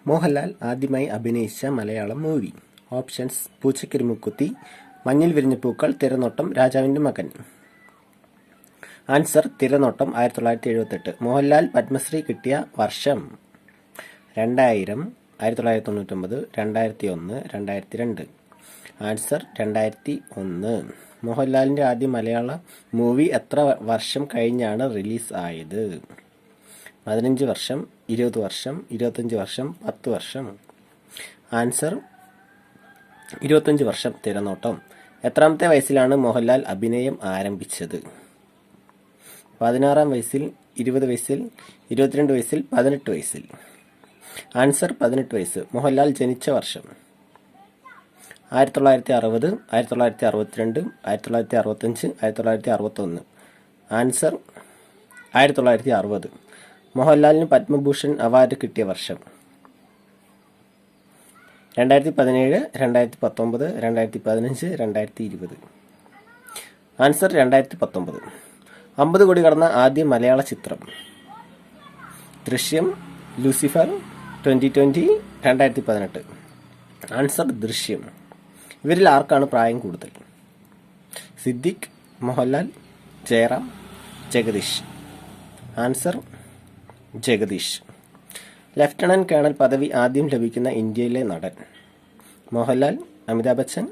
മോഹൻലാൽ ആദ്യമായി അഭിനയിച്ച Malayalam movie. Options: Poochakkoru മൂക്കുത്തി, മഞ്ഞിൽ വിരിഞ്ഞ പൂക്കൾ, തിരനോട്ടം, രാജാവിൻ്റെ മകൻ. ആൻസർ: തിരനോട്ടം. 1978. മോഹൻലാൽ പത്മശ്രീ കിട്ടിയ വർഷം: 2000, 1999, 2001, 2002. ആൻസർ: 2001. മോഹൻലാലിൻ്റെ ആദ്യ മലയാള മൂവി എത്ര വർഷം കഴിഞ്ഞാണ് റിലീസ് ആയത്? 15 വർഷം, 20 വർഷം, 25 വർഷം, 10 വർഷം. ആൻസർ: 25 വർഷം. തിരനോട്ടം. എത്രാമത്തെ വയസ്സിലാണ് മോഹൻലാൽ അഭിനയം ആരംഭിച്ചത്? 16-ാം വയസ്സിൽ, 20 വയസ്സിൽ, 22 വയസ്സിൽ, 18 വയസ്സിൽ. ആൻസർ: 18 വയസ്സ്. മോഹൻലാൽ ജനിച്ച വർഷം: 1960, 1962, 1965, 1961. ആൻസർ: 1960. മോഹൻലാലിന് പത്മഭൂഷൺ അവാർഡ് കിട്ടിയ വർഷം: 2017, 2019, 2015, 2020. ആൻസർ: 2019. 50 കോടി കടന്ന ആദ്യ മലയാള ചിത്രം: ദൃശ്യം, ലൂസിഫർ, 2020, 2018. ആൻസർ: ദൃശ്യം. ഇവരിൽ ആർക്കാണ് പ്രായം കൂടുതൽ? Siddique, Mohanlal, Jayaram, Jagadish. Answer: Jagadish. Lieutenant colonel പദവി ആദ്യം ലഭിക്കുന്ന ഇന്ത്യയിലെ നടൻ: Mohanlal, Amitabh Bachchan,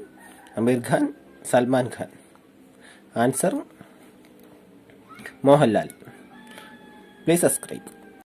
Aamir Khan, Salman Khan. Answer: Mohanlal. Please subscribe.